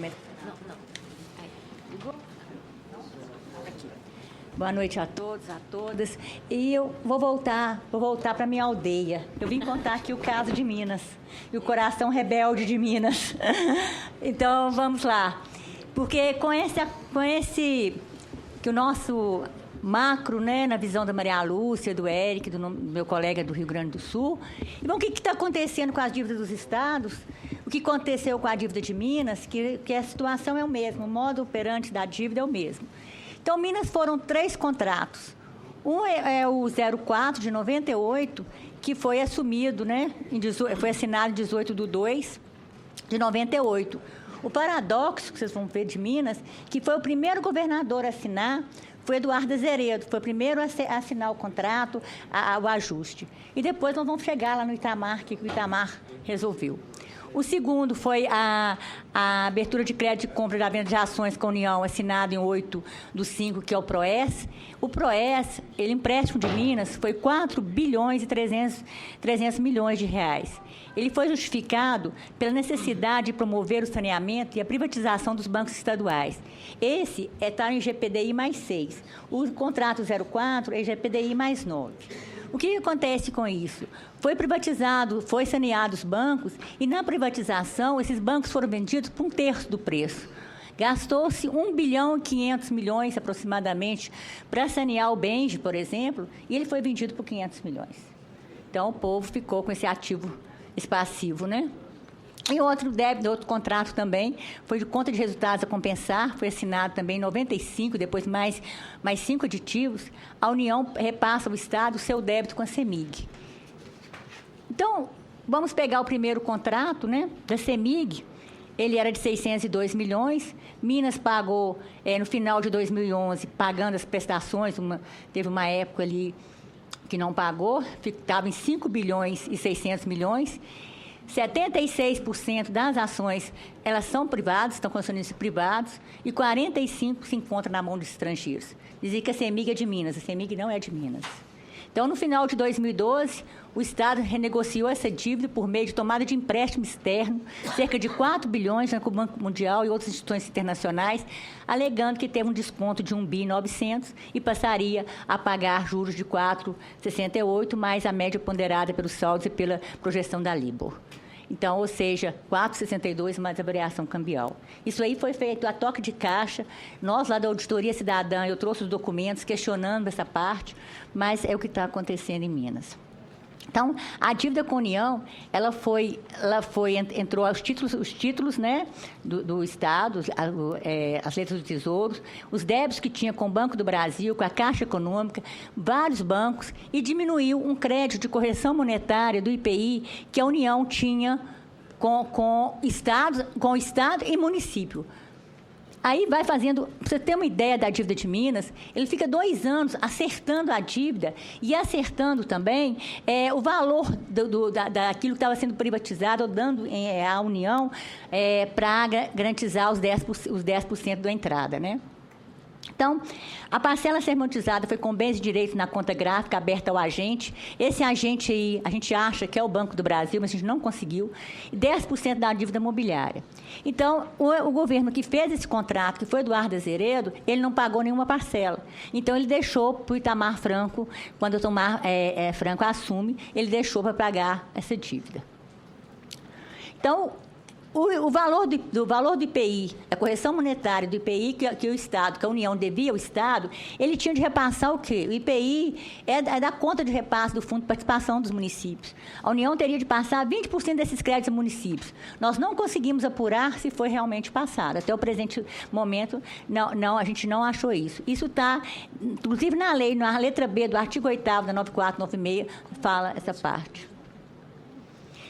Não, não. Aí, ligou? Aqui. Boa noite a todos, a todas. E eu vou voltar para minha aldeia. Eu vim contar aqui o caso de Minas e o coração rebelde de Minas. Então, vamos lá. Porque com esse que o nosso macro, né, na visão da Maria Lúcia, do Eric, do meu colega do Rio Grande do Sul. Então, o que está acontecendo com as dívidas dos estados? O que aconteceu com a dívida de Minas? Que a situação é o mesmo, o modo operante da dívida é o mesmo. Então, Minas foram 3 contratos. Um é o 04 de 98, que foi assumido, né, foi assinado em 18/2 de 98. O paradoxo que vocês vão ver de Minas, que foi o primeiro governador a assinar, foi Eduardo Azeredo, foi o primeiro a assinar o contrato, o ajuste. E depois nós vamos chegar lá no Itamar, que o Itamar resolveu. O segundo foi a abertura de crédito de compra da venda de ações com a União, assinado em 8/5, que é o PROES. O PROES, ele empréstimo de Minas, foi 4 bilhões e 300 milhões de reais. Ele foi justificado pela necessidade de promover o saneamento e a privatização dos bancos estaduais. Esse está em GPDI mais 6. O contrato 04 é GPDI mais 9. O que acontece com isso? Foi privatizado, foi saneado os bancos e, na privatização, esses bancos foram vendidos por 1/3 do preço. Gastou-se 1 bilhão e 500 milhões, aproximadamente, para sanear o Benge, por exemplo, e ele foi vendido por 500 milhões. Então, o povo ficou com esse passivo, né? E outro contrato também foi de conta de resultados a compensar, foi assinado também em 95, depois mais 5 aditivos. A União repassa ao Estado o seu débito com a CEMIG. Então, vamos pegar o primeiro contrato, né, da CEMIG. Ele era de 602 milhões. Minas pagou, no final de 2011, pagando as prestações, teve uma época ali que não pagou, estava em 5 bilhões e 600 milhões. 76% das ações, elas são privadas, estão com acionistas privados, e 45% se encontram na mão de estrangeiros. Dizia que a CEMIG é de Minas, a CEMIG não é de Minas. Então, no final de 2012, o Estado renegociou essa dívida por meio de tomada de empréstimo externo, cerca de 4 bilhões com o Banco Mundial e outras instituições internacionais, alegando que teve um desconto de 1 bi 900 e passaria a pagar juros de 4,68, mais a média ponderada pelos saldos e pela projeção da Libor. Então, ou seja, 4,62 mais a variação cambial. Isso aí foi feito a toque de caixa. Nós, lá da Auditoria Cidadã, eu trouxe os documentos questionando essa parte, mas é o que está acontecendo em Minas. Então, a dívida com a União, entrou os títulos, né, do Estado, as letras do Tesouro, os débitos que tinha com o Banco do Brasil, com a Caixa Econômica, vários bancos, e diminuiu um crédito de correção monetária do IPI que a União tinha com o Estado e município. Aí vai fazendo, para você ter uma ideia da dívida de Minas, ele fica 2 anos acertando a dívida e acertando também o valor daquilo que estava sendo privatizado, ou dando à União para garantizar os 10% da entrada, né? Então, a parcela a ser amortizada foi com bens e direitos na conta gráfica aberta ao agente. Esse agente aí, a gente acha que é o Banco do Brasil, mas a gente não conseguiu. E 10% da dívida imobiliária. Então, o governo que fez esse contrato, que foi Eduardo Azeredo, ele não pagou nenhuma parcela. Então, ele deixou para o Itamar Franco, quando o Itamar Franco assume, ele deixou para pagar essa dívida. Então, o valor do IPI, a correção monetária do IPI que o Estado, que a União devia ao Estado, ele tinha de repassar o quê? O IPI é da conta de repasse do Fundo de Participação dos Municípios. A União teria de passar 20% desses créditos a municípios. Nós não conseguimos apurar se foi realmente passado. Até o presente momento, a gente não achou isso. Isso está, inclusive na lei, na letra B do artigo 8º da 9496, fala essa parte.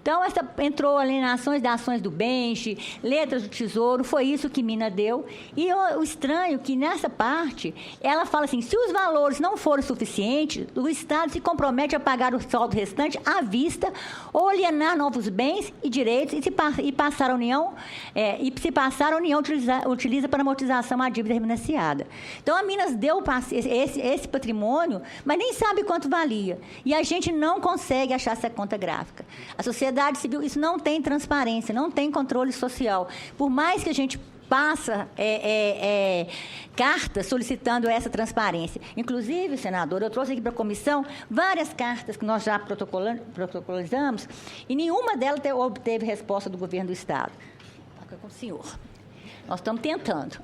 Então, entrou alienações das ações do Benge, letras do Tesouro, foi isso que Minas deu. E o estranho é que, nessa parte, ela fala assim, se os valores não forem suficientes, o Estado se compromete a pagar o saldo restante à vista ou alienar novos bens e direitos e passar a União, utiliza para amortização a dívida refinanciada. Então, a Minas deu esse patrimônio, mas nem sabe quanto valia. E a gente não consegue achar essa conta gráfica. A sociedade civil, isso não tem transparência, não tem controle social. Por mais que a gente passa cartas solicitando essa transparência. Inclusive, senador, eu trouxe aqui para a comissão várias cartas que nós já protocolizamos e nenhuma delas obteve resposta do governo do Estado. Fica com o senhor. Nós estamos tentando.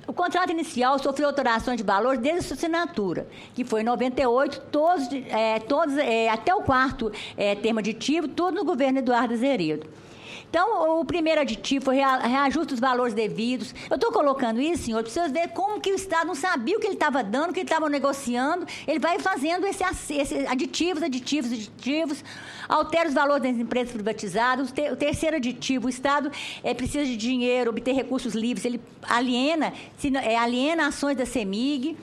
O contrato inicial sofreu alterações de valor desde a sua assinatura, que foi em 98, todos até o quarto termo aditivo, tudo no governo Eduardo Azeredo. Então, o primeiro aditivo foi reajuste dos valores devidos. Eu estou colocando isso, senhor, para vocês verem como que o Estado não sabia o que ele estava dando, o que ele estava negociando. Ele vai fazendo esses aditivos, altera os valores das empresas privatizadas. O terceiro aditivo, o Estado precisa de dinheiro, obter recursos livres, ele aliena ações da CEMIG.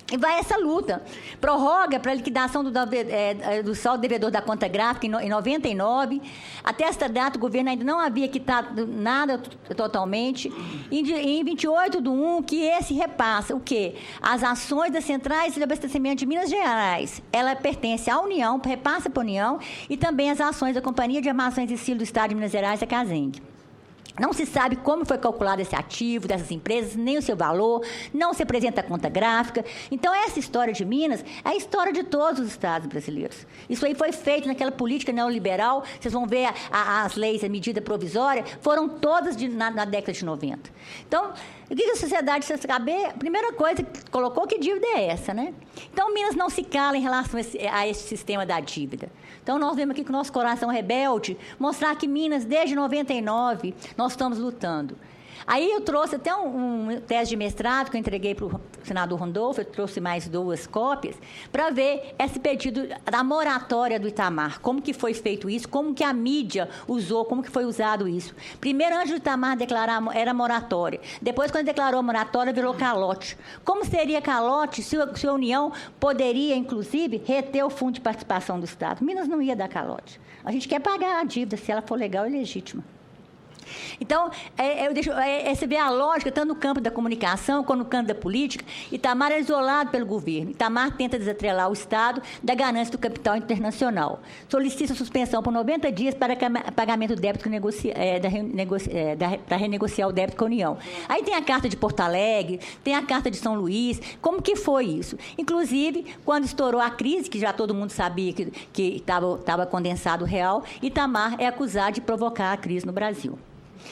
E vai essa luta. Prorroga para a liquidação do saldo devedor da conta gráfica em 99. Até esta data, o governo ainda não havia quitado nada totalmente. Em 28/1, que esse repassa o quê? As ações das centrais de abastecimento de Minas Gerais. Ela pertence à União, repassa para a União, e também as ações da Companhia de Armações e Silos do Estado de Minas Gerais, a CASENG. Não se sabe como foi calculado esse ativo dessas empresas, nem o seu valor, não se apresenta a conta gráfica. Então, essa história de Minas é a história de todos os estados brasileiros. Isso aí foi feito naquela política neoliberal, vocês vão ver as leis, a medida provisória, foram todas na década de 90. Então, o que a sociedade precisa saber? A primeira coisa que colocou, que dívida é essa, né? Então, Minas não se cala em relação a esse sistema da dívida. Então, nós vemos aqui com o nosso coração rebelde, mostrar que Minas, desde 99, nós estamos lutando. Aí eu trouxe até um tese de mestrado que eu entreguei para o senador Randolfo, eu trouxe mais 2 cópias, para ver esse pedido da moratória do Itamar, como que foi feito isso, como que a mídia usou, como que foi usado isso. Primeiro, antes do Itamar declarar, era moratória. Depois, quando declarou a moratória, virou calote. Como seria calote se a União poderia, inclusive, reter o fundo de participação do Estado? Minas não ia dar calote. A gente quer pagar a dívida, se ela for legal e legítima. Então, você vê a lógica, tanto no campo da comunicação quanto no campo da política. Itamar é isolado pelo governo. Itamar tenta desatrelar o Estado da ganância do capital internacional. Solicita suspensão por 90 dias para pagamento do débito para renegociar o débito com a União. Aí tem a Carta de Porto Alegre, tem a Carta de São Luís. Como que foi isso? Inclusive, quando estourou a crise, que já todo mundo sabia que estava condensado o real, Itamar é acusado de provocar a crise no Brasil.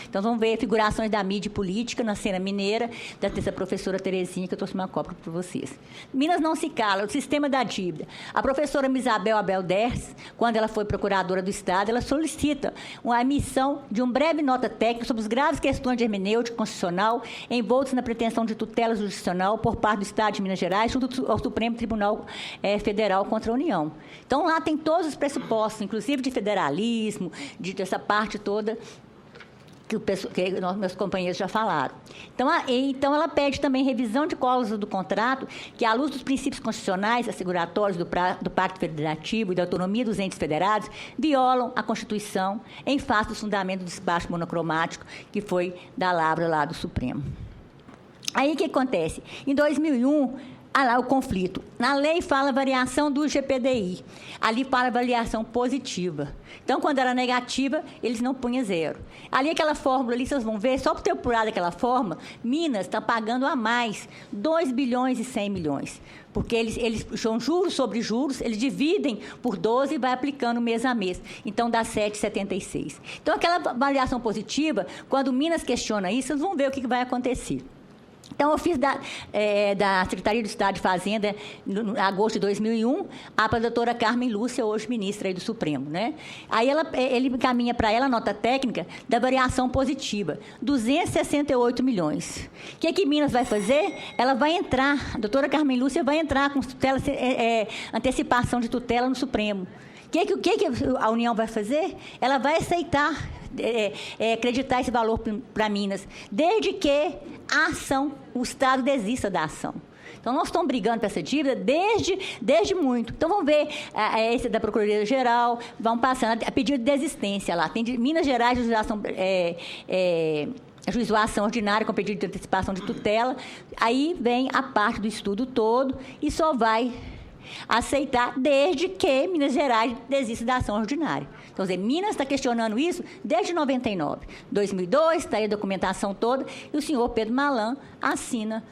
Então, vamos ver figurações da mídia política na cena mineira, dessa professora Terezinha, que eu trouxe uma cópia para vocês. Minas não se cala, o sistema da dívida. A professora Misabel Abel Ders, quando ela foi procuradora do Estado, ela solicita a emissão de uma breve nota técnica sobre as graves questões de hermenêutica constitucional envoltas na pretensão de tutela jurisdicional por parte do Estado de Minas Gerais junto ao Supremo Tribunal Federal contra a União. Então, lá tem todos os pressupostos, inclusive de federalismo, dessa parte toda que meus companheiros já falaram. Então, ela pede também revisão de cláusulas do contrato que, à luz dos princípios constitucionais asseguratórios do Pacto Federativo e da autonomia dos entes federados, violam a Constituição em face do fundamento do despacho monocromático que foi da Lavra lá do Supremo. Aí, o que acontece? Em 2001, lá o conflito. Na lei fala variação do GPDI. Ali fala variação positiva. Então, quando era negativa, eles não punham 0. Ali, aquela fórmula ali, vocês vão ver, só por ter apurado aquela forma, Minas está pagando a mais 2 bilhões e 100 milhões. Porque eles são juros sobre juros, eles dividem por 12 e vai aplicando mês a mês. Então, dá 7,76. Então, aquela variação positiva, quando Minas questiona isso, vocês vão ver o que vai acontecer. Então, eu fiz da Secretaria do Estado de Fazenda, em agosto de 2001, para a doutora Carmen Lúcia, hoje ministra aí do Supremo, né? Aí ele encaminha para ela a nota técnica da variação positiva, 268 milhões. O que Minas vai fazer? Ela vai entrar, a doutora Carmen Lúcia vai entrar com tutela, antecipação de tutela no Supremo. O que a União vai fazer? Ela vai aceitar acreditar esse valor para Minas, desde que a ação, o Estado desista da ação. Então, nós estamos brigando por essa dívida desde muito. Então, vamos ver esse da Procuradoria-Geral, vão passando a pedido de desistência lá. Tem de Minas Gerais, ajuização ordinária com pedido de antecipação de tutela. Aí vem a parte do estudo todo e só vai aceitar desde que Minas Gerais desista da ação ordinária. Então, quer dizer, Minas está questionando isso desde 99. 2002, está aí a documentação toda, e o senhor Pedro Malan assina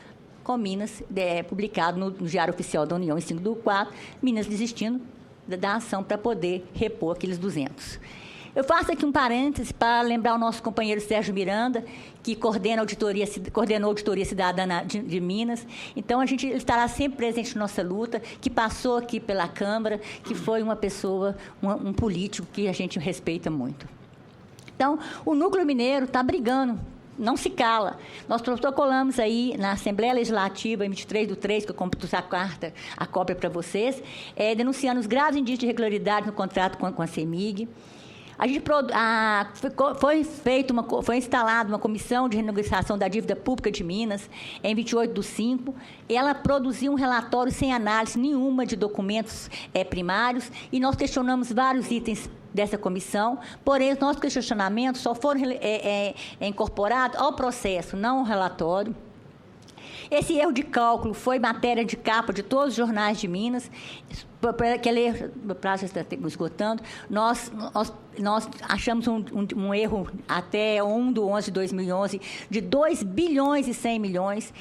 com Minas, publicado no Diário Oficial da União, em 5/4, Minas desistindo da ação para poder repor aqueles 200. Eu faço aqui um parêntese para lembrar o nosso companheiro Sérgio Miranda, que coordenou a Auditoria Cidadã de Minas. Então, ele estará sempre presente na nossa luta, que passou aqui pela Câmara, que foi uma pessoa, um político que a gente respeita muito. Então, o Núcleo Mineiro está brigando, não se cala. Nós protocolamos aí na Assembleia Legislativa, em 23/3, que eu completo a carta, a cópia para vocês, denunciando os graves indícios de irregularidade no contrato com a CEMIG. Foi instalada uma comissão de renegociação da dívida pública de Minas, em 28/5. Ela produziu um relatório sem análise nenhuma de documentos primários, e nós questionamos vários itens dessa comissão, porém, os nossos questionamentos só foram incorporados ao processo, não ao relatório. Esse erro de cálculo foi matéria de capa de todos os jornais de Minas. O prazo está esgotando. Nós achamos um erro até 1/11/2011 de 2 bilhões e 100 milhões.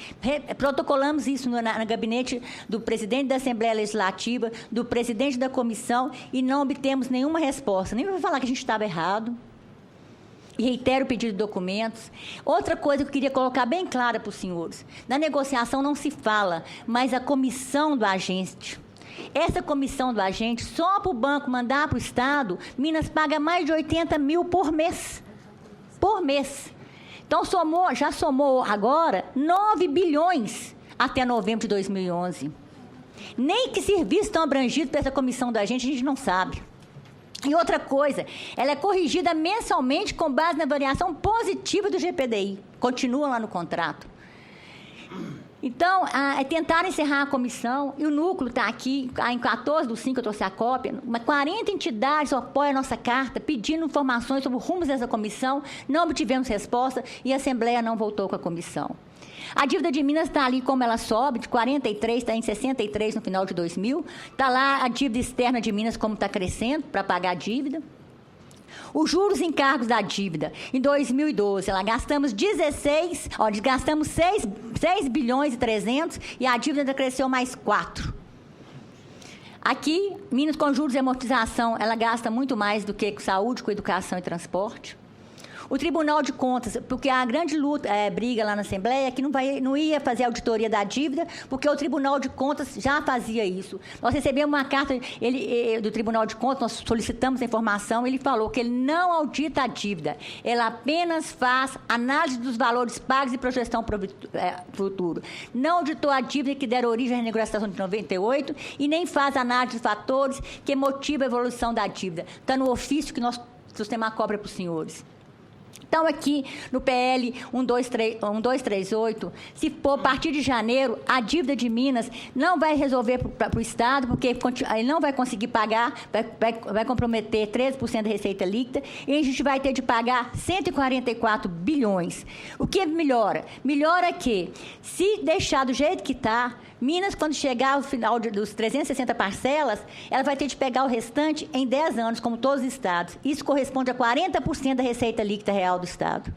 Protocolamos isso no gabinete do presidente da Assembleia Legislativa, do presidente da comissão, e não obtemos nenhuma resposta. Nem para falar que a gente estava errado. E reitero o pedido de documentos. Outra coisa que eu queria colocar bem clara para os senhores. Na negociação não se fala, mas a comissão do agente. Essa comissão do agente, só para o banco mandar para o Estado, Minas paga mais de 80 mil por mês. Por mês. Então, já somou agora 9 bilhões até novembro de 2011. Nem que serviços estão abrangidos por essa comissão do agente, a gente não sabe. E outra coisa, ela é corrigida mensalmente com base na variação positiva do GPDI. Continua lá no contrato. Então, tentaram encerrar a comissão, e o núcleo está aqui, em 14/5, eu trouxe a cópia, 40 entidades apoiam a nossa carta, pedindo informações sobre os rumos dessa comissão, não obtivemos resposta, e a Assembleia não voltou com a comissão. A dívida de Minas está ali como ela sobe, de 43, está em 63 no final de 2000. Está lá a dívida externa de Minas como está crescendo para pagar a dívida. Os juros e encargos da dívida. Em 2012, gastamos 6 bilhões e 300 e a dívida ainda cresceu mais 4. Aqui, Minas com juros e amortização, ela gasta muito mais do que com saúde, com educação e transporte. O Tribunal de Contas, porque a grande briga lá na Assembleia é que não ia fazer auditoria da dívida, porque o Tribunal de Contas já fazia isso. Nós recebemos uma carta do Tribunal de Contas, nós solicitamos a informação, ele falou que ele não audita a dívida, ele apenas faz análise dos valores pagos e projeção para o futuro. Não auditou a dívida que deram origem à renegociação de 98 e nem faz análise dos fatores que motivam a evolução da dívida. Está no ofício que nós trouxemos a cópia para os senhores. Então, aqui no PL 1238, se for a partir de janeiro, a dívida de Minas não vai resolver para o Estado, porque ele não vai conseguir pagar, vai comprometer 13% da receita líquida, e a gente vai ter de pagar 144 bilhões. O que melhora? Melhora que, se deixar do jeito que está, Minas, quando chegar ao final dos 360 parcelas, ela vai ter de pegar o restante em 10 anos, como todos os estados. Isso corresponde a 40% da receita líquida real do Estado.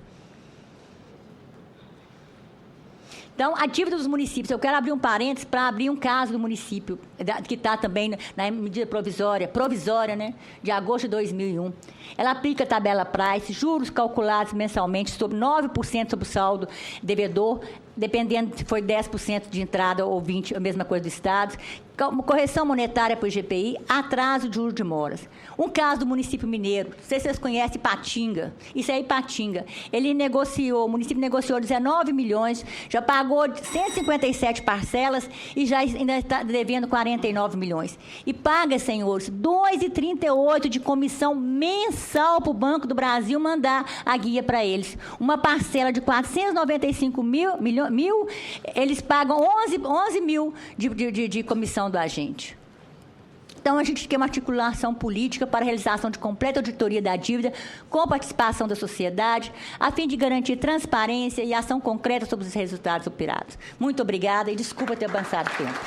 Então, a dívida dos municípios, eu quero abrir um parênteses para abrir um caso do município, que está também na medida provisória, né, de agosto de 2001. Ela aplica a tabela Price, juros calculados mensalmente sobre 9% sobre o saldo devedor, dependendo se foi 10% de entrada ou 20%, a mesma coisa do Estado, correção monetária para o IGPI, atraso de juros de moras. Um caso do município mineiro, não sei se vocês conhecem Ipatinga, isso é Ipatinga. O município negociou 19 milhões, já pagou 157 parcelas e já ainda está devendo 49 milhões. E paga, senhores, 2,38 de comissão mensal para o Banco do Brasil mandar a guia para eles. Uma parcela de 495 mil, eles pagam 11 mil de comissão do agente. Então, a gente quer uma articulação política para a realização de completa auditoria da dívida com participação da sociedade, a fim de garantir transparência e ação concreta sobre os resultados operados. Muito obrigada e desculpa ter avançado o tempo.